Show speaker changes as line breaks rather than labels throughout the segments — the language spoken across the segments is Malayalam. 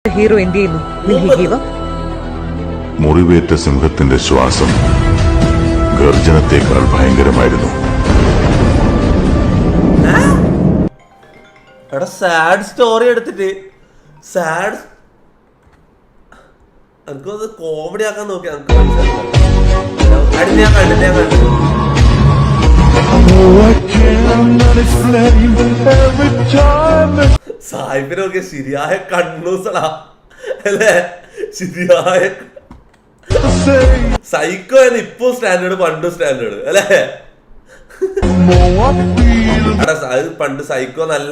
ഹീറോ എന്ത് ചെയ്യുന്നു?
മുറിവേറ്റ സിംഹത്തിന്റെ ശ്വാസം ഗർജനത്തെക്കാൾ ഭയങ്കരമായിരുന്നു.
സാഡ് സ്റ്റോറി എടുത്തിട്ട് സാഡ് എനിക്കത് കോമഡി ആക്കാൻ നോക്കി. ഞാൻ കണ്ടു സാഹിബിനൊക്കെ ശരിയായ കണ്ണൂസടാ അല്ലേ? ശരിയായ സൈക്കോ എന്ന് ഇപ്പൊ സ്റ്റാൻഡേർഡ്, പണ്ട് സ്റ്റാൻഡേർഡ് അല്ലേ? അത് പണ്ട് സൈക്കോ നല്ല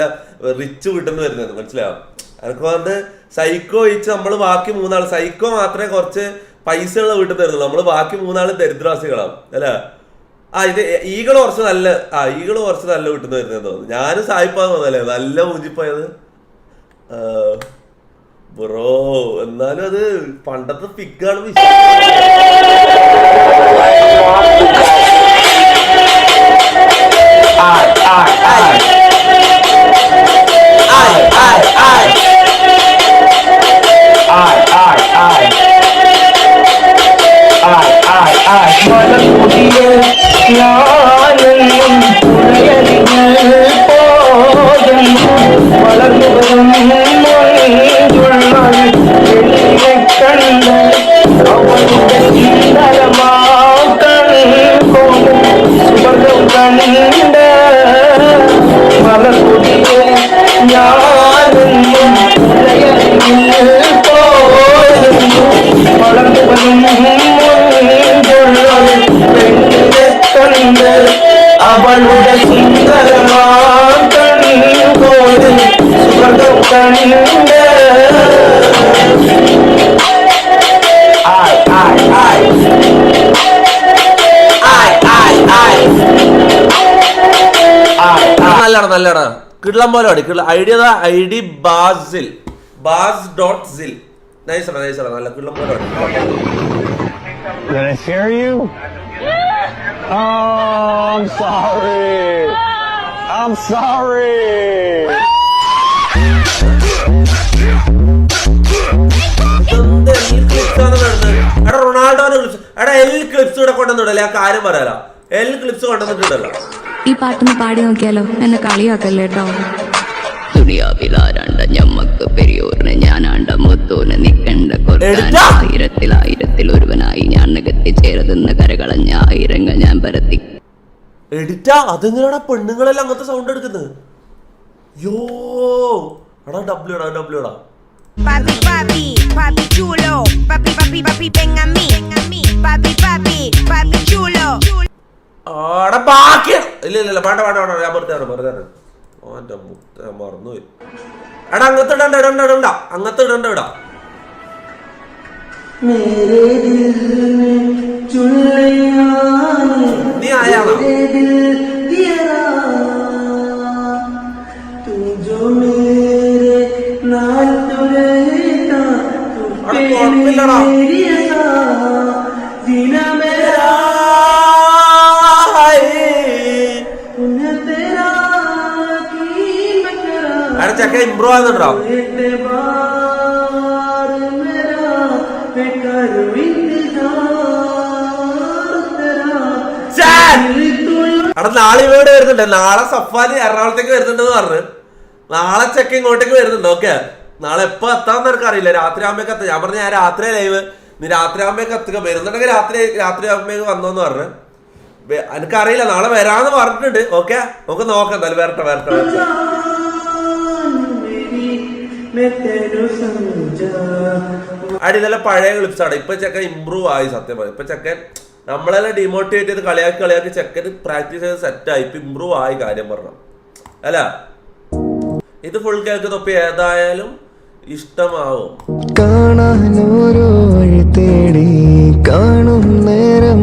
റിച്ച് വീട്ടിന്ന് വരുന്നത് മനസ്സിലാവും. എനിക്ക് പറഞ്ഞത് സൈക്കോ ഒഴിച്ച് നമ്മള് ബാക്കി മൂന്നാള്, സൈക്കോ മാത്രമേ കുറച്ച് പൈസ ഉള്ള വീട്ടിൽ തരുന്നുള്ളൂ, നമ്മള് ബാക്കി മൂന്നാള് ദരിദ്രവാസികളാവും അല്ലേ? ഇത് ഈകള് കുറച്ച് നല്ല വീട്ടിൽ നിന്ന് വരുന്നത് തോന്നുന്നു. ഞാനും സായിപ്പാന്ന് തോന്നല്ലേ നല്ല മൂഞ്ചിപ്പോയത് ബ്രോ. എന്നാലും അത് പണ്ടത്തെ പിക്കാണ്.
അവളുടെ
നല്ലടാ കിള്ളം പോലെ ഐഡിയ ID baz.zil നൈസടാ നല്ല കിള്ളം പോലെ
Did I scare you? Oh, I'm sorry.
റൊണാൾഡോന്റെ ക്ലിപ്സ് കൂടെ കൊണ്ടുവന്നിടല്ലേ? ആ കാര്യം പറയാലോ, ക്ലിപ്സ് കൊണ്ടുവന്നിട്ടുണ്ടല്ലോ.
ഈ പാട്ടൊന്ന് പാടി നോക്കിയാലോ? എന്നെ കളിയാക്കല്ലേ കേട്ടോ.
തുണിയാവിലാരണ്ട ഞമ്മക്ക് പെരിയോറിന് ഞാനാണ്ട മുത്തോന് നിക്കണ്ട ആയിരത്തിൽ ഒരുവനായി ഞാൻ നികത്തി ചേർതെന്ന് കരകളഞ്ഞ ആയിരങ്ങൾ ഞാൻ പരത്തി.
എഡിറ്റാ അതെങ്ങനെയാടാ പെണ്ണുങ്ങളെല്ലാം അങ്ങനത്തെ സൗണ്ട് എടുക്കുന്നത്? യോ എടാ ഡബ്ല്യൂടാ
Papi, papi, papi chulo. Papi, papi, papi, ven a mí. Papi, papi, papi chulo.
ആടാ ബാക്കി ഇല്ല പാണ്ട ഞാൻ വെറുതെ ഓന്റെ മുട്ട മറന്നുപോയി. എടാ അങ്ങനത്തെ ഇടണ്ട ഇടാ. നീ ആയാണോ? കുഴപ്പമില്ലടാ. ചക്ക ഇമ്പ്രൂവ് ആകുന്നുണ്ടോ? അവിടെ നാളെ ഇവിടെ വരുന്നുണ്ട്. നാളെ സഫാരി എറണാകുളത്തേക്ക് വരുന്നുണ്ടെന്ന് പറഞ്ഞു. നാളെ ചെക്ക ഇങ്ങോട്ടേക്ക് വരുന്നുണ്ട്. ഓക്കെ, നാളെ എപ്പോ എത്താന്ന് എനിക്ക് അറിയില്ല. രാത്രി ആകുമ്പോഴേക്ക് എത്താം. ഞാൻ പറഞ്ഞു ഞാൻ രാത്രി ലൈവ്, നീ രാത്രി ആകുമ്പോഴേക്ക് എത്തുക. വരുന്നുണ്ടെങ്കിൽ രാത്രി ആകുമ്പോഴേക്ക് വന്നോന്ന് പറഞ്ഞു. എനിക്കറിയില്ല, നാളെ വരാന്ന് പറഞ്ഞിട്ടുണ്ട്. ഓക്കെ, നമുക്ക് നോക്കാം. എന്തായാലും വരട്ടെ. അടി നല്ല പഴയ ക്ലിപ്സാണ്. ഇപ്പൊ ചെക്കൻ ഇമ്പ്രൂവ് ആയി. സത്യം പറയും, ഇപ്പൊ ചെക്കൻ നമ്മളെല്ലാം ഡിമോട്ടിവേറ്റ് ചെയ്ത് കളിയാക്കി ചെക്കന് പ്രാക്ടീസ് ചെയ്ത് സെറ്റായി. ഇപ്പൊ ഇമ്പ്രൂവ് ആയി. കാര്യം പറഞ്ഞു അല്ല, ഇത് ഫുൾ കേൾക്ക് തൊപ്പി ഏതായാലും ഇഷ്ടമാവും.
കാണാൻ ഓരോ വഴി തേടി കാണും നേരം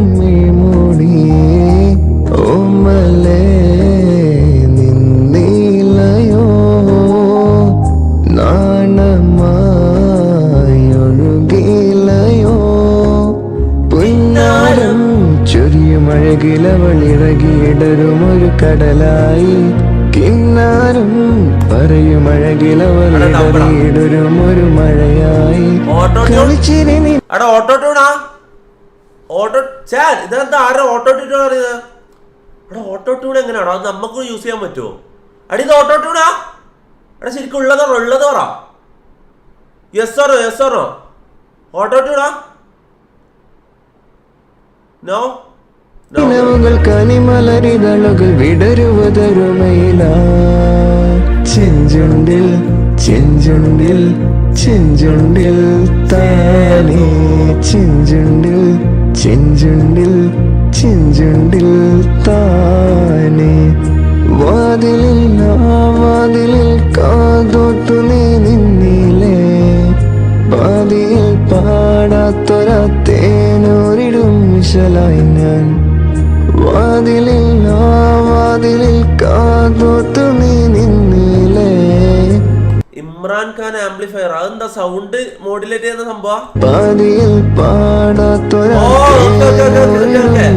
മൂടി ഓമലേ നിന്നിലയോ നാണമായൊഴുകിലയോ പുന്നാരം ചൊരിയുമഴകിലവളിറകിയിടരുമൊരു കടലായി കിന്നാരം പറയുമഴകിലവളിടൊരു മഴയായി കളിച്ചിരി നീ
എടാ ഓട്ടോട്ടൂണാ ഓട്ടോ ഇതെന്താ ആരാ ഓട്ടോട്ടൂണ് പറയുന്നത്? എടാ ഓട്ടോട്ടൂൺ എങ്ങനെയാണോ അത് നമുക്ക് യൂസ് ചെയ്യാൻ പറ്റുമോ? അടി ഇത് ഓട്ടോട്ടൂണാ? എടാ ശരിക്കും ഉള്ളത് പറ. യെസ് ഓറോ ഓട്ടോട്ടൂണാ? നോ
നിലവുകൾ കനിമലരിതളുകൾ വിടരുവതരുമയില ചെഞ്ചുണ്ടിൽ ചെഞ്ചുണ്ടിൽ ചെഞ്ചുണ്ടിൽ താനേ ചെഞ്ചുണ്ടിൽ ചെഞ്ചുണ്ടിൽ ചെഞ്ചുണ്ടിൽ താനേ വാതിലിൽ വാതിലിൽ കാതോട്ടു നീ നിന്നിലേ പാതിയിൽ പാടാത്തൊര തേനൂരിടും വിശലായി ഞാൻ വാതിലിൽ വാതിലിൽ കാതോട്ടു നീ നിന്നിലേ.
ഇമ്രാൻ ഖാൻ ആംപ്ലിഫയർ അതെന്താ സൗണ്ട് മോഡുലേറ്റ് ചെയ്യുന്ന സംഭവം?
പാതിയിൽ പാടാത്തൊര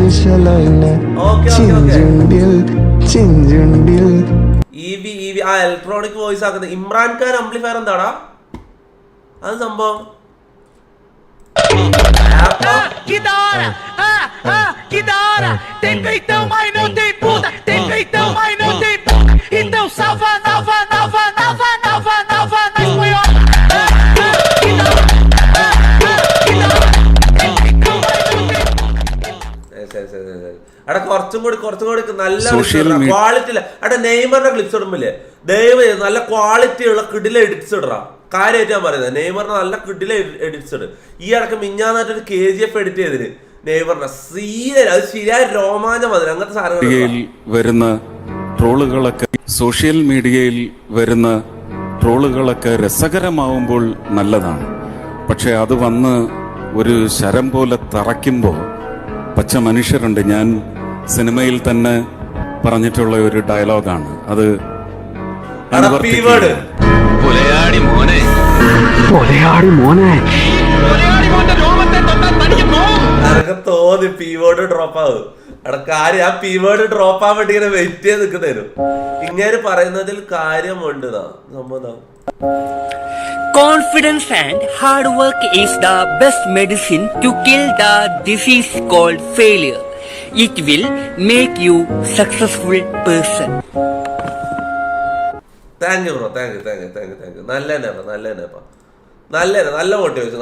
വിശലായി ഞാൻ ചെഞ്ചുണ്ടിൽ ചെഞ്ചുണ്ടിൽ.
ആ ഇലക്ട്രോണിക് വോയിസ് ആക്കുന്നത് ഇമ്രാൻ ഖാൻ ആംപ്ലിഫയർ എന്താടാ അത് സംഭവം? അവിടെ കുറച്ചും കൂടി നല്ല ക്വാളിറ്റി ഇല്ല. അവിടെ നെയ്മറിന്റെ ക്ലിപ്സ് ഇടുമ്പില്ലേ ദയവ് നല്ല ക്വാളിറ്റി ഉള്ള കിടിലെ എഡിറ്റ്സ് ഇടറാ. കാര്യമായിട്ട് ഞാൻ പറയുന്നത് നെയ്മറിന് നല്ല കിടിലെ എഡിറ്റ്സ് ഇട്. ഈ ഇടക്ക് മിഞ്ഞാന്നായിട്ടൊരു KGF എഡിറ്റ് ചെയ്തിന് നെയ്മറിന്റെ സീരിയൽ അത് ശരിയായ രോമാഞ്ചം മതി. അങ്ങനത്തെ സാധനങ്ങൾ
വരുന്ന ട്രോളുകളൊക്കെ സോഷ്യൽ മീഡിയയിൽ വരുന്ന ട്രോളുകളൊക്കെ രസകരമാവുമ്പോൾ നല്ലതാണ്. പക്ഷെ അത് വന്ന് ഒരു ശരം പോലെ തറയ്ക്കുമ്പോൾ പച്ച മനുഷ്യരുണ്ട്. ഞാൻ സിനിമയിൽ തന്നെ പറഞ്ഞിട്ടുള്ള ഒരു ഡയലോഗാണ് അത്.
തോന്നി പീവേഡ് ഡ്രോപ്പ് ആവും. അവിടെ കാര്യം ആ പീവേഡ് ഡ്രോപ്പ് ആവാൻ വേണ്ടി ഇങ്ങനെ വെയിറ്റ് ചെയ്ത് നിൽക്കുന്നേരും. ഇങ്ങനെ പറയുന്നതിൽ കാര്യമുണ്ട് സംഭവം.
Confidence and hard work is the best medicine to kill the disease called failure. It will make you successful person.
Thank you bro, thank U. നല്ല മോട്ടിവേഷൻ.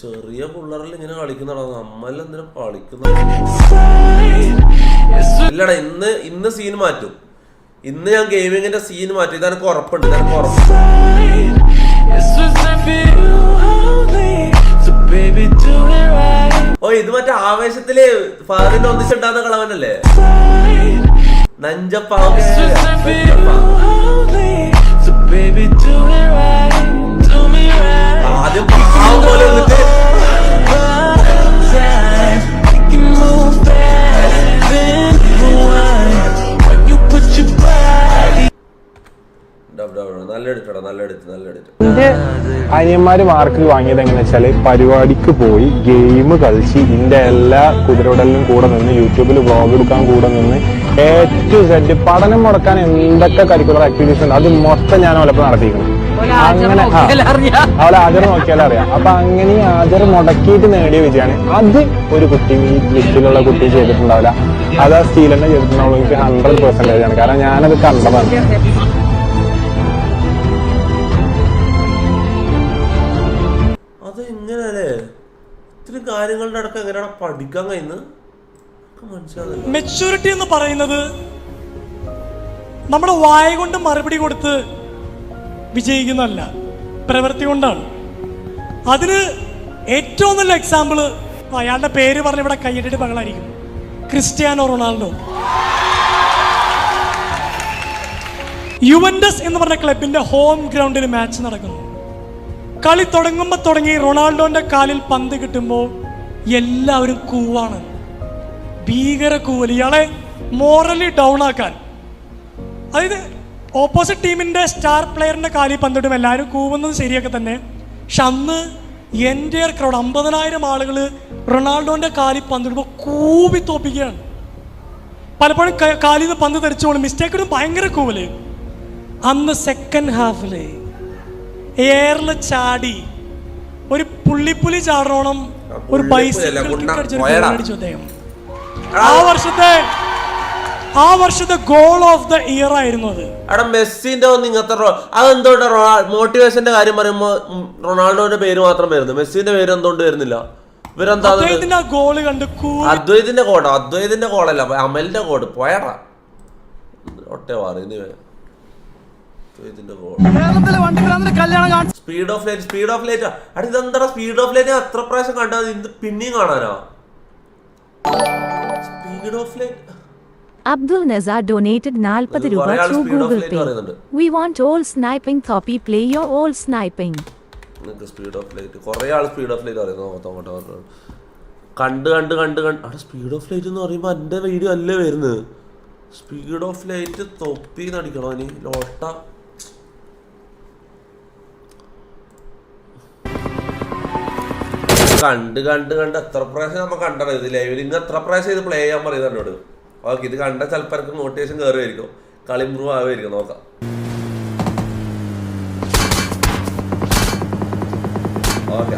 ചെറിയ പിള്ളേരിൽ ഇങ്ങനെ കളിക്കുന്നതാണോ? നമ്മളെന്തിനും കളിക്കുന്ന ഇല്ലടാ. ഇന്ന് സീൻ മാറ്റും. ഇന്ന് ഞാൻ ഗെയിമിങ്ങിന്റെ സീൻ മാറ്റും. ഇതെനിക്ക് ഉറപ്പുണ്ട്. ഓ ഇത് മറ്റേ ആവേശത്തില് ഫാദിന്റെ ഒന്നിച്ചുണ്ടാകുന്ന കളവനല്ലേ നഞ്ചപ്പാവ്. ആദ്യം പാവം പോലെ വന്നിട്ട് നല്ല എഡിറ്റ്.
എന്റെ അനിയന്മാര് മാർക്കിൽ വാങ്ങിയത് എങ്ങനെയാ വെച്ചാല് പരിപാടിക്ക് പോയി ഗെയിം കളിച്ച് ഇതിന്റെ എല്ലാ കുതിരയുടലിനും കൂടെ നിന്ന് യൂട്യൂബിൽ വ്ളോഗ് എടുക്കാൻ കൂടെ നിന്ന് A to Z പഠനം മുടക്കാൻ എന്തൊക്കെ കരിക്കുലർ ആക്ടിവിറ്റീസ് ഉണ്ട് അത് മൊത്തം ഞാൻ അവലപ്പം നടത്തിയിരിക്കണം. അങ്ങനെ അവളെ ആചാരം നോക്കിയാലും അറിയാം. അപ്പൊ അങ്ങനെ ആചാരം മുടക്കിയിട്ട് നേടിയ വിജയമാണ്. അത് ഒരു കുട്ടി ഈ ലിസ്റ്റിലുള്ള കുട്ടി ചെയ്തിട്ടുണ്ടാവില്ല. അത് ആ സ്റ്റീൽ തന്നെ ചെയ്തിട്ടുണ്ടാവുള്ളൂ. എനിക്ക് 100% ആണ്. കാരണം ഞാനത് കണ്ടതാണ്.
അത് എങ്ങനെയല്ലേ ഇത്രയും കാര്യങ്ങളുടെ അടക്കം എങ്ങനെയാണ് പഠിക്കാൻ കഴിയുന്നത്?
മെച്യൂരിറ്റി എന്ന് പറയുന്നത് നമ്മുടെ വായ കൊണ്ട് മറുപടി കൊടുത്ത് വിജയിക്കുന്നതല്ല, പ്രവൃത്തി കൊണ്ടാണ്. അതിന് ഏറ്റവും നല്ല എക്സാമ്പിള് അയാളുടെ പേര് പറഞ്ഞ് ഇവിടെ കൈയ്യടിയുടെ മകളായിരിക്കും. Cristiano Ronaldo. യുവന്റസ് എന്ന് പറഞ്ഞ ക്ലബിന്റെ ഹോം ഗ്രൗണ്ടിൽ മാച്ച് നടക്കുന്നു. കളി തുടങ്ങി റൊണാൾഡോന്റെ കാലിൽ പന്ത് കിട്ടുമ്പോൾ എല്ലാവരും കൂവാണ്, ഭീകര കൂവൽ, ഇയാളെ മോറലി ഡൗൺ ആക്കാൻ. അതായത് ഓപ്പോസിറ്റ് ടീമിന്റെ സ്റ്റാർ പ്ലെയറിന്റെ കാലിൽ പന്തിടും എല്ലാവരും കൂവുന്നത് ശരിയൊക്കെ തന്നെ. പക്ഷെ അന്ന് എൻ്റെ ക്രൗഡ് 50,000 ആളുകൾ റൊണാൾഡോന്റെ കാലിൽ പന്തിടുമ്പോൾ കൂവി തോപ്പിക്കുകയാണ്. പലപ്പോഴും കാലിൽ നിന്ന് പന്ത് തെറിച്ചോളും, മിസ്റ്റേക്കിടും, ഭയങ്കര കൂവല്. അന്ന് സെക്കൻഡ് ഹാഫില് എയറിൽ ചാടി ഒരു പുള്ളിപ്പുലി ചാടണം, ഒരു ബൈസിക്കിൾ അടിച്ചു അദ്ദേഹം. ആ വർഷത്തെ ഗോൾ ഓഫ് ദ ഇയർ ആയിരുന്നു അത്.
അവിടെ മെസ്സിന്റെ ഇങ്ങനത്തെ അതെന്തുകൊണ്ട് മോട്ടിവേഷന്റെ കാര്യം പറയുമ്പോ റൊണാൾഡോന്റെ പേര് മാത്രം വരുന്നു, മെസ്സിന്റെ പേര് എന്തുകൊണ്ട് വരുന്നില്ല? ഇവരെന്താ
ഗോള് കണ്ട്
അദ്വൈതിന്റെ കോഡ്, അദ്വൈതിന്റെ കോഡല്ല, അമലിന്റെ കോഡ് പോയാടാ ഒട്ടെ പറയുന്നു. സ്പീഡ് ഓഫ് ലൈറ്റ് അടി ഇതെന്താ സ്പീഡ് ഓഫ് ലൈറ്റ് എത്ര പ്രാവശ്യം കണ്ടാൽ ഇത് പിന്നെയും കാണാനോ? Speed of light.
Abdul Nazar donated 40 രൂപ through Google Pay. We want all sniping copy play your all sniping.
നിങ്ങൾക്ക് സ്പീഡ് ഓഫ് ലൈറ്റ് കുറേ ആൾ സ്പീഡ് ഓഫ് ലൈറ്റ് പറയുന്നു. കണ്ട് അവിടെ സ്പീഡ് ഓഫ് ലൈറ്റ് എന്ന് പറയുമ്പോൾ എൻ്റെ വീഡിയോ അല്ലേ വരുന്നത്. സ്പീഡ് ഓഫ് ലൈറ്റ് തൊപ്പി നടിക്കണോ ഇനി ലോട്ട? കണ്ട് എത്ര പ്രാവശ്യം നമ്മൾ കണ്ടത് ഇത് ലൈവിൽ. ഇന്ന് എത്ര പ്രാവശ്യം ഇത് പ്ലേ ചെയ്യാൻ പറയുന്നത് എന്നോട്. ഓക്കെ, ഇത് കണ്ട ചിലപ്പോൾ മോട്ടിവേഷൻ കയറുമായിരിക്കും, കളി ഇമ്പ്രൂവ് ആവുമായിരിക്കും. നോക്കാം. ഓക്കെ,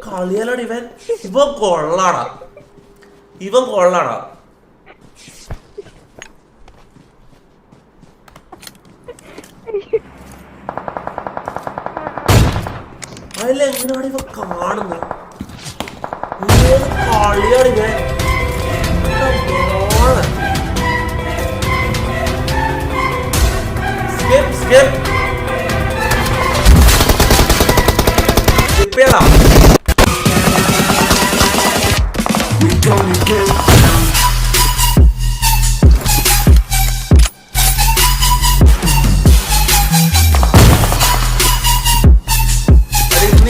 കളിയാലാണ് ഇവൻ. ഇവൻ കൊള്ളാടാ. അതിലെങ്ങനെയാണ് ഇവ കാണുന്നത്? കളിയാണ് ഇവൻ.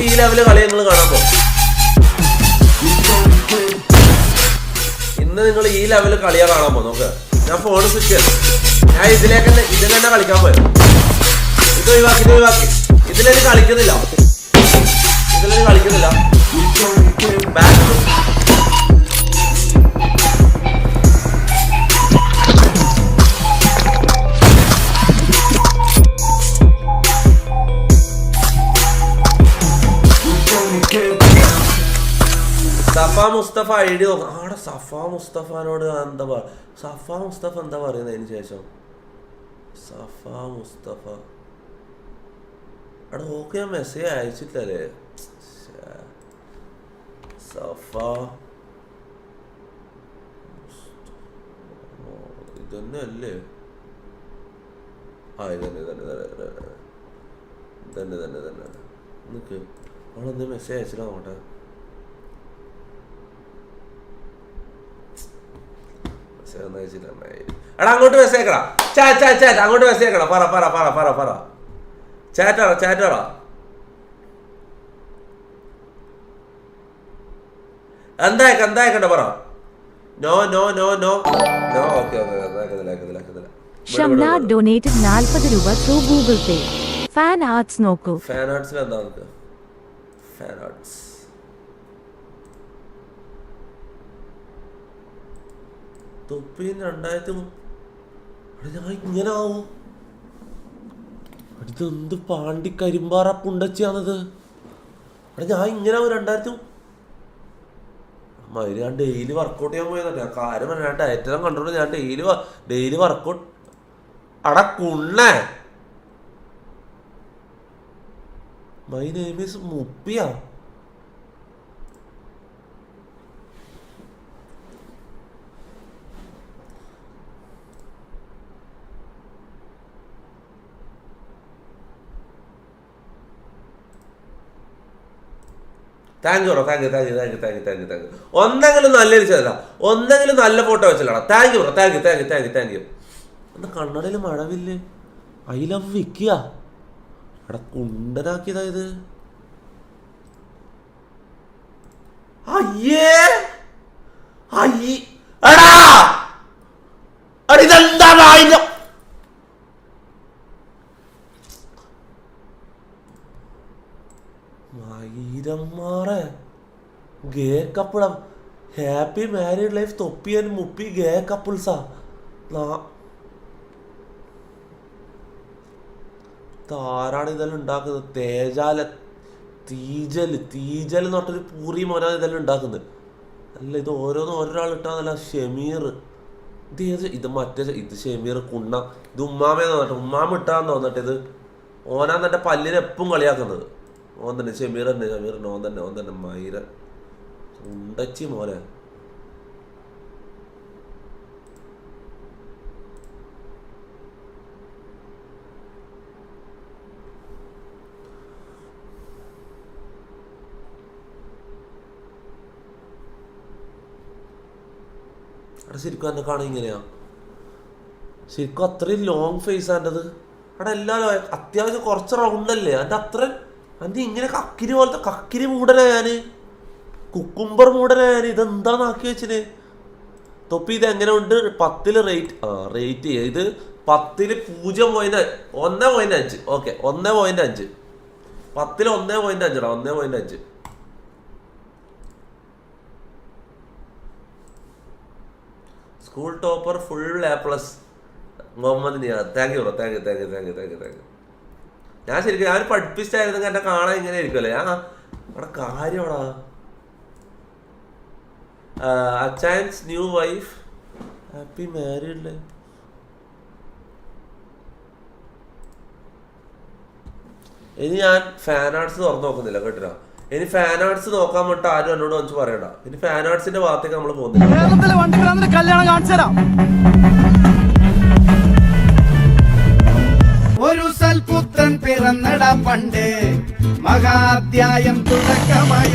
ഈ ലെവല് കളി നിങ്ങൾ കാണാൻ പോകും. ഇന്ന് നിങ്ങൾ ഈ ലെവല് കളിയാ കാണാൻ പോകും. നോക്ക്, ഞാൻ ഫോൺ സ്വിച്ച് ചെയ്തു. ഞാൻ ഇതിൽ തന്നെ കളിക്കാൻ പോയത്. ഇത് ഒഴിവാക്കി ഇതിലേക്ക് കളിക്കുന്നില്ല. സഫ മുസ്തഫ ഐഡി നോക്കാം. അവിടെ സഫ മുസ്തഫനോട് എന്താ സഫ മുസ്തഫ എന്താ പറയുന്നതിന് ശേഷം സഫ മുസ്തഫ അവിടെ ഓക്കെ, ഞാൻ മെസ്സേജ് അയച്ചിട്ടല്ലേ. സഫ ഇതന്നെ അല്ലേ? ആ ഇതന്നെ നിക്ക്. അവളെന്താ മെസ്സേജ് അയച്ചില്ല നോട്ടെ. എടാ അങ്ങോട്ട് മെസ്സേജ് അയക്കടാ. ചാറ്റ് അങ്ങോട്ട് മെസ്സേജ് അയക്കടാ. പറ ചാറ്റാടാ. എന്താ അയക്കണ്ട പറ. നോ. ഓക്കെ.
ഷംനാ ഡൊനേറ്റഡ് 40 രൂപ through Google Pay. Fan arts നോക്കൂ.
ഫാൻ ആർട്സിൽ എന്താ നമുക്ക്? ഫാൻ ആർട്സ് തൊപ്പിയും 2000 ഞാൻ ഇങ്ങനെ ആവും. ഇതെന്ത് പാണ്ടി കരിമ്പാറ പുണ്ടച്ചിയാണത്? ഞാൻ ഇങ്ങനെ ആവും. 2000 മയില് ഞാൻ ഡെയിലി വർക്കൗട്ട് ചെയ്യാൻ പോയതല്ല. ഞാൻ കാര്യം പറഞ്ഞ ഞാൻ ഡയറ്റെല്ലാം കണ്ടോണ്ട് ഞാൻ ഡെയിലി വർക്കൗട്ട് കുണ്ണേ. മൈ നെയിം ഈസ് മുപ്പിയാ. Thank you bro, thank you. ഒന്നെങ്കിലും നല്ലൊരു ചെയ്തല്ല, ഒന്നെങ്കിലും നല്ല ഫോട്ടോ വെച്ചല്ലാണ്. Thank you bro, thank you. എന്താ കണ്ണടയിൽ മഴവില്ലേ? ഐ ലവ് വിക്കിയ അവിടെ കുണ്ടനാക്കിയതാ ഇത്. അയ്യേ ഇതെന്താ മയിരന്മാരെ ഗേ കപ്പിള. ഹാപ്പി മാരീഡ് ലൈഫ് തൊപ്പിയൻ മുപ്പി ഗേ കപ്പിൾസാ. ആരാണ് ഇതെല്ലാം ഉണ്ടാക്കുന്നത്? തീജൽ എന്ന് പറഞ്ഞൊരു പൂറി മോനാണ് ഇതെല്ലാം ഉണ്ടാക്കുന്നത്. അല്ല ഇത് ഓരോരാൾ ഇട്ടാന്നല്ല. ഷമീർ ഇത് ഇത് ഷമീർ കുണ്ണ. ഇത് ഉമ്മാമേന്ന് പറഞ്ഞിട്ട് ഉമ്മാമ ഇട്ടാന്ന് തോന്നിട്ട് ഇത് ഓനാന്ന് എൻ്റെ പല്ലിനെ എപ്പം കളിയാക്കുന്നത്. ഓൻ തന്നെ ഷമീർ ഓൻ തന്നെ മയിര ഉണ്ടച്ചി മോനെ. അവിടെ ശരിക്കും എന്നെ കാണാൻ ഇങ്ങനെയാ. ശരിക്കും അത്രയും ലോങ് ഫേസ് ആൻ്റെത്. അവിടെ എല്ലാവരും അത്യാവശ്യം കുറച്ച് റൗണ്ടല്ലേ എൻ്റെ അത്രയും. എൻ്റെ ഇങ്ങനെ കക്കിരി പോലത്തെ കക്കിരി മൂടനാ ഞാൻ, കുക്കുംബർ മൂടനാ ഞാൻ. ഇതെന്താന്ന് ആക്കി വെച്ചിന് തൊപ്പി? ഇത് എങ്ങനെ ഉണ്ട്? 10 റേറ്റ് ചെയ്യുക. ഇത് 10 0.1.5. Okay 1.5. 10 1.5 1.5. School topper full A+ Muhammad Niyad. Thank you bro, thank you. ഞാൻ ശരിക്കും ഞാൻ പഠിപ്പിച്ചായിരുന്നു. എന്നെ കാണാൻ ഇങ്ങനെ ഇരിക്കുമല്ലേ ഞാൻ അവിടെ കാര്യം അവിടെ. Achayans new wife happy married life. ഇനി ഞാൻ ഫാൻ ആർട്സ് തുറന്നു നോക്കുന്നില്ല കേട്ടോ. ഇനി ഫാൻ ആർട്സ് നോക്കാൻ വേണ്ടിട്ട് ആരും എന്നോട് വന്ന് പറയണ്ട. ഇനി ഫാൻ ആർട്സിന്റെ ഭാഗത്തേക്ക് നമ്മൾ പോകുന്നില്ല.
ഒരു സൽപുത്രൻ പിറന്നട പണ്ട്, മഹാധ്യായം തുടക്കമായ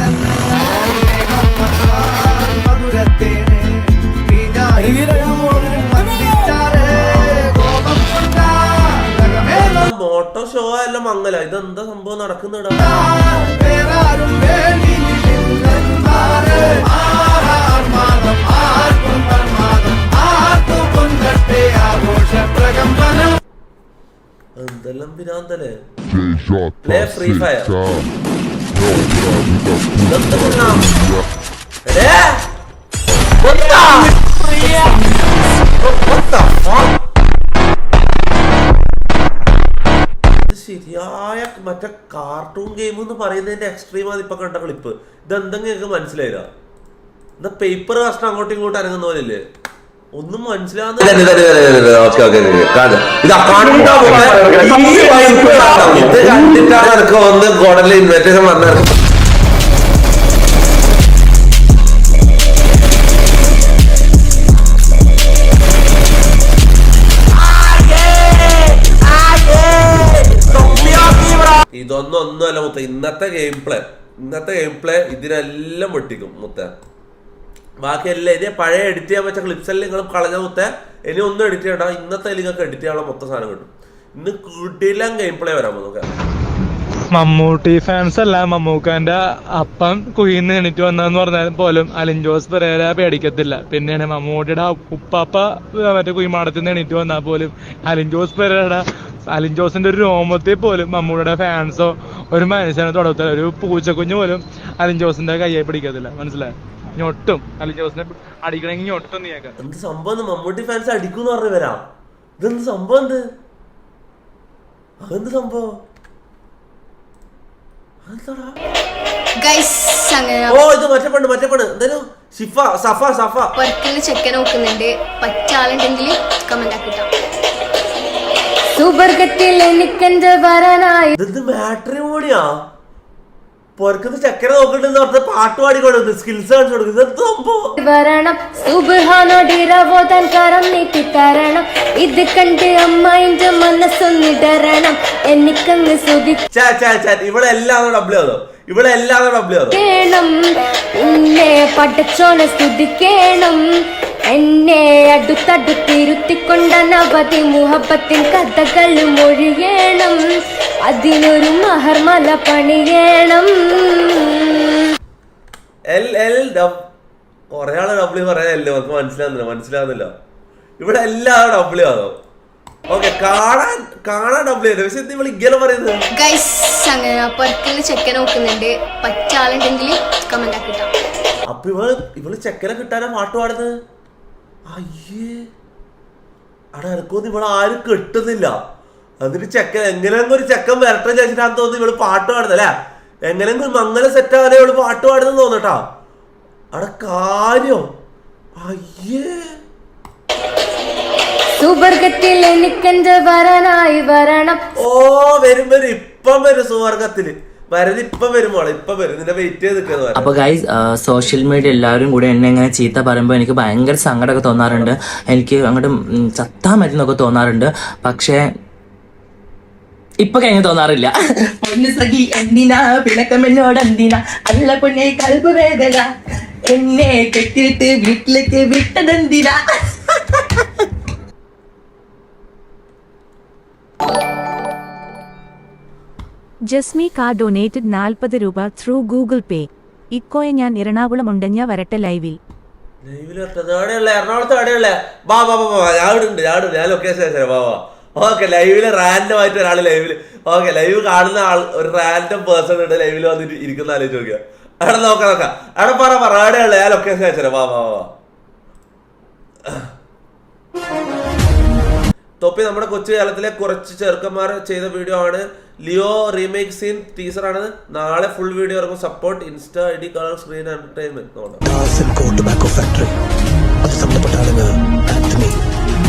മോട്ടോ ഷോ എല്ലാം മങ്ങല. ഇതെന്താ സംഭവം നടക്കുന്നിടാ? എന്തെല്ലാം പിരാന്തല്ലേ. ഫ്രീ ഫയർ ശരിയായ മറ്റേ കാർട്ടൂൺ ഗെയിം എന്ന് പറയുന്നതിന്റെ എക്സ്ട്രീമാണ് ഇപ്പൊ കണ്ട ക്ലിപ്പ്. ഇതെന്തെങ്കിലും എനിക്ക് മനസ്സിലായില്ല. എന്താ പേപ്പർ കഷ്ണം അങ്ങോട്ടും ഇങ്ങോട്ടും അനങ്ങുന്ന പോലെയല്ലേ? ഒന്നും മനസ്സിലാവുന്ന കണ്ടിട്ടാണ് എനിക്ക് വന്ന് ഗോഡനിൽ ഇൻവിറ്റേഷൻ പറഞ്ഞത്. ഇതൊന്നൊന്നുമല്ല മുത്ത. ഇന്നത്തെ ഗെയിം പ്ലേ ഇതിനെല്ലാം വെട്ടിക്കും മുത്ത. ബാക്കിയെല്ലാം ഇനി പഴയ എഡിറ്റ് ചെയ്യാൻ വെച്ച ക്ലിപ്സ് എല്ലാം നിങ്ങൾ കളഞ്ഞ മുത്ത. ഇനി ഒന്നും എഡിറ്റ് ചെയ്യണ്ട. ഇന്നത്തെ നിങ്ങൾക്ക് എഡിറ്റ് ചെയ്യാനുള്ള മൊത്തം സാധനം കിട്ടും. ഇന്ന് കിട്ടിയില്ല ഗെയിം പ്ലേ വരാൻ പോകുന്നു.
മമ്മൂട്ടി ഫാൻസ് അല്ല, മമ്മൂക്കാന്റെ അപ്പം കുയിന്ന് എണീറ്റ് വന്നെന്ന് പറഞ്ഞാൽ പോലും അലിൻ ജോസ് പെരേര പേടിക്കത്തില്ല. പിന്നെയാണ് മമ്മൂട്ടിയുടെ ഉപ്പാപ്പ മറ്റേ കുയിമാടത്തിൽ നിന്ന് എണീറ്റ് വന്നാൽ പോലും അലിൻ ജോസിന്റെ ഒരു രോമത്തിൽ പോലും മമ്മൂട്ടിയുടെ ഫാൻസോ ഒരു മനുഷ്യനെ തൊടത്തില്ല. ഒരു പൂച്ചക്കുഞ്ഞു പോലും അലിൻ ജോസിന്റെ കയ്യെ പിടിക്കത്തില്ല. മനസ്സിലായി? ഞൊട്ടും അലിൻ ജോസിനെ അടിക്കണമെങ്കിൽ ഞൊട്ടും നീക്കാം.
എന്ത് സംഭവം? മമ്മൂട്ടി ഫാൻസ് അടിക്കൂന്ന് പറഞ്ഞു വരാം. ഇതെന്ത് സംഭവം? അതെന്ത് സംഭവം? ഓ ഇത് മറ്റേ പെണ്ണ് എന്തായാലും സഫ
ചെക്കൻ നോക്കുന്നുണ്ട്, പറ്റാളുണ്ടെങ്കിൽ കമന്റ് ആക്കിട്ടോ.
ഇത് മാട്രിമോണിയാ പൊറക്കത്ത് ചക്കര നോക്കണ്ടെന്ന് പറഞ്ഞ പാട്ട് പാടിക്കൊടുക്കുന്നത് സ്കിൽസ് കാണിച്ചു കൊടുക്കുന്നത്
വരണം സുബ്ഹാനോടിരവോതാൻ കരം നീട്ടി തരണം, ഇത് കണ്ട് അമ്മായിന്റെ മനസ്സൊന്നിടരണം, എനിക്കങ്ങ്
ഇവിടെ എല്ലാം ഡബ്ല്യൂ
എന്നെ പടച്ചോനെ സ്തുതിക്കേണം, എന്നെ അടുത്തടുത്തിരുത്തിക്കൊണ്ട നവതി മുഹബത്തിൻ കഥകൾ മൊഴിയണം, അതിനൊരു മഹർമല പണിയണം.
കൊറേ ആള് ഡബ്ല്യൂ പറയാനല്ലേ നമുക്ക് മനസ്സിലാവുന്നില്ല. ഇവിടെ എല്ലാവരും ഡബ്ല്യൂ ആകും. ഓക്കെ കാണാൻ ഡബ്ല്യൂ അല്ലേ, പക്ഷെ നിങ്ങൾ ഇങ്ങനെ പറയുന്നത്
ചെക്കൻ നോക്കുന്നുണ്ട്, പറ്റാളുണ്ടെങ്കിൽ കമന്റ് ആക്കിട്ടോ.
അപ്പൊ ഇവള് ചെക്കനെ കിട്ടാനാ പാട്ട് പാടുന്നത്. അയ്യേ അവിടെ എനക്കൊന്നും ഇവിടെ ആരും കിട്ടുന്നില്ല. എന്നിട്ട് ചെക്കൻ എങ്ങനെയെങ്കിലും ഒരു ചെക്കൻ വരട്ടെ ചോദിച്ചിട്ടാന്ന് തോന്നുന്നു ഇവള് പാട്ട് പാടുന്നല്ലേ, എങ്ങനെയെങ്കിലും മംഗലം സെറ്റ് ആകാനേ ഇവള് പാട്ട് പാടുന്നെന്ന് തോന്നട്ടാ. അവിടെ കാര്യം അയ്യേ
സുവർഗത്തിൽ എനിക്കെന്റെ വരനായി വരണം.
ഓ വരും ഇപ്പം വരും സുവർഗത്തില് ഇപ്പം വരും നിന്നെ വെയിറ്റ് ചെയ്ത് നിൽക്കുന്നത്.
അപ്പോൾ ഗൈസ് സോഷ്യൽ മീഡിയ എല്ലാവരും കൂടെ എന്നെ ഇങ്ങനെ ചീത്ത പറയുമ്പോൾ എനിക്ക് ഭയങ്കര സങ്കടമൊക്കെ തോന്നാറുണ്ട്, എനിക്ക് അങ്ങോട്ട് ചത്താൻ പറ്റുന്നൊക്കെ തോന്നാറുണ്ട്. പക്ഷേ ഇപ്പൊ കഴിഞ്ഞ് തോന്നാറില്ല. എന്തിനാ പിണക്കമെന്നോട് എന്തിനാ അല്ല പൊന്നെ കൽബ് വേദന, എന്നെ കെട്ടിയിട്ട് വീട്ടിലേക്ക് വിട്ടതെന്തിനാ.
ജസ്മി കാ ഡൊനേറ്റഡ് 40 രൂപ ത്രൂ ഗൂഗിൾ പേ. ഇക്കോയെ ഞാൻ എറണാകുളം ഉണ്ടഞ്ഞ വരട്ടെ ലൈവിൽ.
എറണാകുളത്ത് അവിടെയുള്ള ഞാൻ ലൊക്കേഷൻ ഓക്കെ. ലൈവില് റാൻഡം ആയിട്ട് ഒരാൾ ലൈവ് കാണുന്ന ആൾ ഒരു റാൻഡം പേഴ്സൺ ഉണ്ട് ലൈവിൽ വന്നിട്ട് ഇരിക്കുന്ന ആലോചിച്ച് നോക്കിയാ. അവിടെ നോക്കാം അവിടെ പറ അവിടെയുള്ള ഞാൻ ലൊക്കേഷൻ അയച്ചേ. തൊപ്പി നമ്മുടെ കൊച്ചു കേരളത്തിലെ കുറച്ച് ചെറുക്കന്മാർ ചെയ്ത വീഡിയോ ആണ്. ലിയോ റീമേക്ക് സീൻ ടീസർ ആണ്. നാളെ ഫുൾ വീഡിയോ ഇറങ്ങും. Support insta ID colour screen entertainment.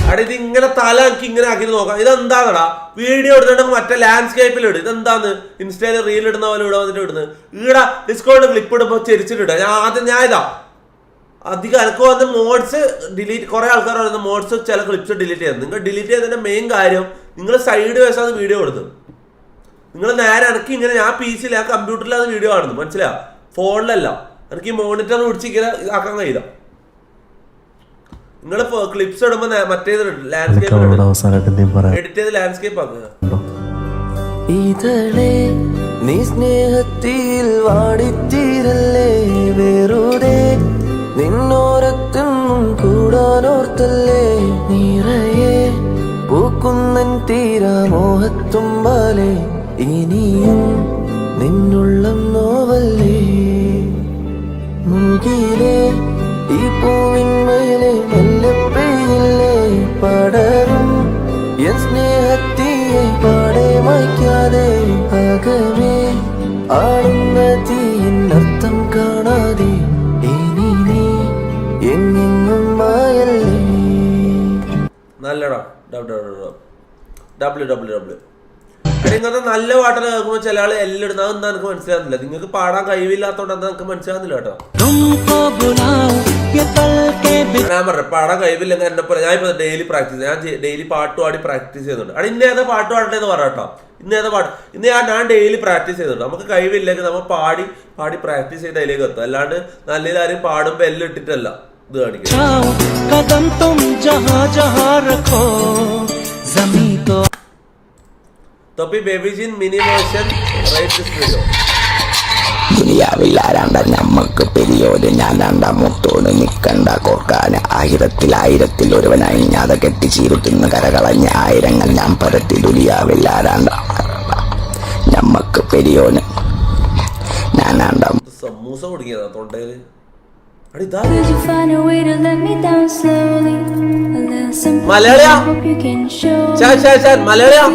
അവിടെ ഇത് ഇങ്ങനെ തല ആക്കി ഇങ്ങനെ ആക്കി നോക്കാം. ഇതെന്താണടാ വീഡിയോ ഇടുന്നുണ്ടെങ്കിൽ മറ്റേ ലാൻഡ്സ്കേപ്പിൽ ഇടും. ഇതെന്താന്ന് ഇൻസ്റ്റയിൽ റീൽ ഇടുന്ന പോലെ ഇവിടെ വന്നിട്ട് ഇടുന്നത്. ഈടാ ഡിസ്കൗണ്ട് ക്ലിപ്പ് ഇടുമ്പോൾ ചെരിച്ചിട്ട് ഞാൻ ഇതാ അധികം എനിക്ക് വന്ന് മോഡ്സ് ഡിലീറ്റ്. കുറെ ആൾക്കാർ പറയുന്നത് മോഡ്സ് ചില ക്ലിപ്സ് ഡിലീറ്റ് ചെയ്യുന്നത്. നിങ്ങൾ ഡിലീറ്റ് ചെയ്തതിന്റെ മെയിൻ കാര്യം നിങ്ങൾ സൈഡ് വശമാണ് വീഡിയോ കൊടുത്തത്. നിങ്ങൾ നേരെ എനിക്ക് ഇങ്ങനെ ഞാൻ PC യിൽ കമ്പ്യൂട്ടറിലാണ് വീഡിയോ കാണുന്നത്, മനസ്സിലാ, ഫോണിലല്ല. എനിക്ക് ഈ മോണിറ്റർ പിടിച്ച് ഇങ്ങനെ ആക്കാൻ കഴിയില്ല. നിങ്ങൾ ക്ലിപ്സ് ഇടുമ്പോ മറ്റേത് ലാൻഡ്സ്കേപ്പ് എഡിറ്റ് ചെയ്ത് ലാൻഡ്സ്കേപ്പ് ആക്കുക.
നീ സ്നേഹത്തിൽ വാടിത്തീരല്ലേ വേറുതെ നിന്നോരത്തൊന്നും കൂടാനോർത്തല്ലേ നിറയെ പൂക്കുന്നൻ തീരാമോഹത്തുമ്പാലേ ഇനിയും നിന്നുള്ളം നോവല്ലേ മുകിലേ ഈ പൂവിൻ മേലെ മെല്ലെ പെയ്യില്ലേ പടരും എൻ സ്നേഹത്തിയെ പാടെ മായ്ക്കാതെ അകമേ ആടുന്ന തീയിനർത്ഥം കാണാതെ ഇനി നീ എങ്ങെങ്ങും മായല്ലേ.
നല്ലടാ www. ഇങ്ങനത്തെ നല്ല പാട്ടിൽ കേൾക്കുമ്പോൾ ചില ആള് എല്ലാം ഇടുന്നത് അതെന്താ എനിക്ക് മനസ്സിലാകുന്നില്ല. നിങ്ങൾക്ക് പാടാൻ കഴിവില്ലാത്തോണ്ട് എന്താ എനിക്ക് മനസ്സിലാകുന്നില്ല കേട്ടോ. ഞാൻ പറഞ്ഞു പാടാൻ കഴിവില്ലെങ്കിൽ എന്നെ പോലെ ഞാൻ ഇപ്പൊ ഡെയിലി പ്രാക്ടീസ്, ഞാൻ ഡെയിലി പാട്ട് പാടി പ്രാക്ടീസ് ചെയ്യുന്നുണ്ട്. അവിടെ ഇന്ന് ഏതാ പാട്ട് പാടേണ്ടതെന്ന് പറയാട്ടോ. ഇന്ന് ഞാൻ ഡെയിലി പ്രാക്ടീസ് ചെയ്യുന്നുണ്ട്. നമുക്ക് കഴിവില്ലെങ്കിൽ നമ്മൾ പാടി പ്രാക്ടീസ് ചെയ്ത് അതിലേക്ക് എത്തും. അല്ലാണ്ട് നല്ല ആരും പാടുമ്പോ എല്ലാം ഇട്ടിട്ടല്ല ഇത് കാണിക്കുന്നത്. തൊപ്പി ബേബി ജീൻ mini version right this video.
ദുനിയാവിൽ ആരാണ്ട ഞമ്മക്ക് പെരിയോര് ഞാനാണ്ട മുത്തോട് നിക്കണ്ട കോർക്കാന് ആയിരത്തിൽ ഒരുവനായി ഞാത കെട്ടിച്ചീരുത്തുന്ന കരകളഞ്ഞ ആയിരങ്ങൾ ഞാൻ പരത്തി. ദുനിയാവിൽ ആരാണ്ട ഞമ്മക്ക് പെരിയോന് ഞാനാണ്ട
samosa കുടിക്കുന്നതാ തൊണ്ടയില്. മലയാളിയാ മലയാളിയാ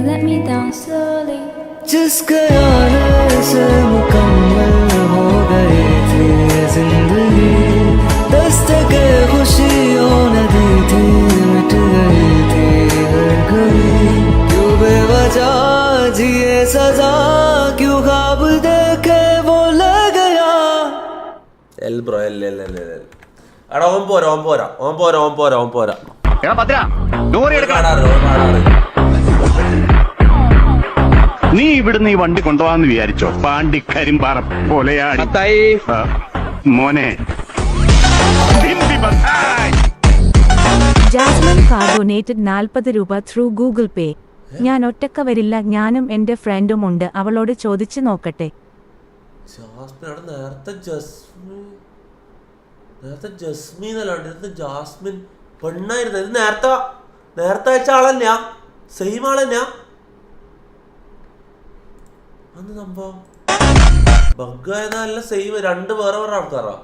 let me down slowly.
जिसके आने से मुकम्मल हो गई थी जिंदगी, दस्तके खुशियों ने दी थी, मिट गई थी हर घड़ी। क्यों बेवजह जिए सजा, क्यों ख्वाब देखे वो ले गया।
L bro L L L L എടാ ഓൻ പോരാ
നീ ഇവിടുന്ന് ഈ വണ്ടി കൊണ്ടുപോകാന്ന് വിചാരിച്ചോ? പാണ്ടിക്കരിമ്പാറ പോലെയാണ് മോനെ.
ജാസ്മിൻ കാർ ഡൊനേറ്റഡ് 40 രൂപ ത്രൂ ഗൂഗിൾ പേ. ഞാൻ ഒറ്റക്ക വരില്ല, ഞാനും എന്റെ ഫ്രണ്ടും ഉണ്ട്, അവളോട് ചോദിച്ചു നോക്കട്ടെ.
നേരത്തെ ജസ്മീൻ അല്ലാണ്ട് ഇത് ജാസ്മിൻ പെണ്ണായിരുന്നു. ഇത് നേരത്തെ അയച്ച ആളന്നെയാ, സെയിം ആളന്നെയാ അന്ന് സംഭവം. ബഗ്ഗായതല്ല സെയിം, രണ്ട് വേറെ ആൾക്കാരാ,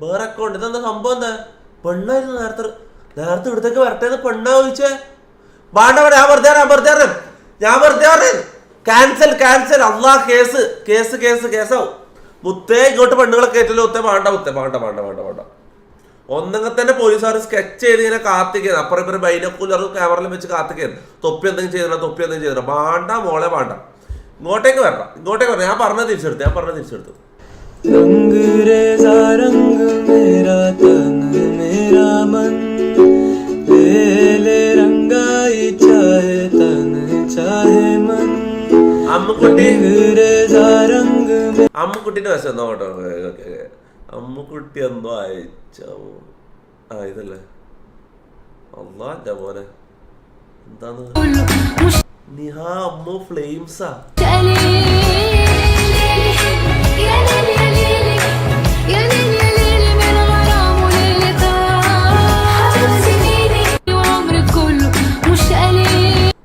വേറെ അക്കൗണ്ട്. ഇതെന്താ സംഭവം? എന്താ പെണ്ണായിരുന്നു നേരത്തെ ഇവിടത്തേക്ക് വരട്ടേന്ന് പെണ്ണാ ചോദിച്ചേ? വേണ്ട ഞാൻ വെറുതെ പറഞ്ഞു ക്യാൻസൽ. അള്ളാ കേസാവും. മുത്തേ ഇങ്ങോട്ട് പെണ്ണുങ്ങളെ കയറ്റില്ല. വേണ്ട. ഒന്നെങ്കിൽ തന്നെ പോലീസുകാർ സ്കെച്ച് ചെയ്ത് ഇങ്ങനെ കാത്തിക്കുന്നു. അപ്പുറം ഇപ്പുറം ബൈനോക്കുലറും ക്യാമറയിലും വെച്ച് കാത്തിക്കുന്നു. തൊപ്പി എന്തെങ്കിലും ചെയ്തില്ല. വേണ്ട മോളെ വേണ്ട, ഇങ്ങോട്ടേക്ക് വരണം. ഞാൻ പറഞ്ഞത് തിരിച്ചെടുത്തു. അമ്മുക്കുട്ടിന്റെ വശം നോട്ടോ. അമ്മുക്കുട്ടി എന്തോ അയച്ചോ? ഇതല്ലേ അള്ളാ എന്റെ മോനെ. എന്താന്ന് നിഹാ അമ്മു ഫ്ലെയിംസാ.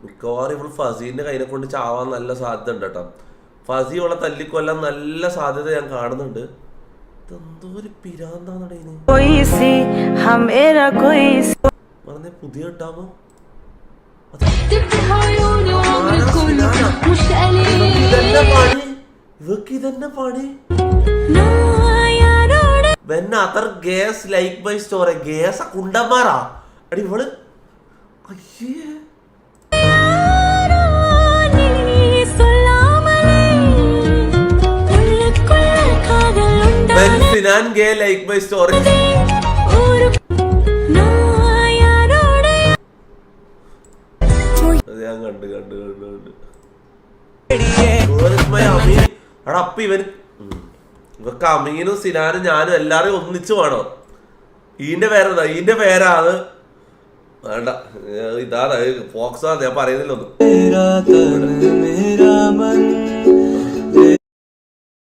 മിക്കവാറും ഇവള് ഫസീന്റെ കയ്യിനെ കൊണ്ട് ചാവാൻ നല്ല സാധ്യത ഉണ്ട് കേട്ടോ. ഫസി ഇവളെ തല്ലിക്കൊല്ലാൻ നല്ല സാധ്യത ഞാൻ കാണുന്നുണ്ട്. ഇതെന്തോ ഒരു പിരാന്താന്നടയിന് പറഞ്ഞ പുതിയ കിട്ടാമോ? ഇവക്ക് ഇതന്നെ പണി. When other guys like my story. ഗേസ കുണ്ടന്മാരാ അടി ഇവള്. അയ്യേ Sinan gay like my story. ഞാൻ കണ്ട് അപ്പൊ ഇവർക്ക് അമീനും സിനാനും ഞാനും എല്ലാരും ഒന്നിച്ചു വേണോ? ഈന്റെ പേരാ അത്. വേണ്ട ഇതാ ഫോക്സാ, ഞാൻ പറയുന്നില്ല ഒന്നും.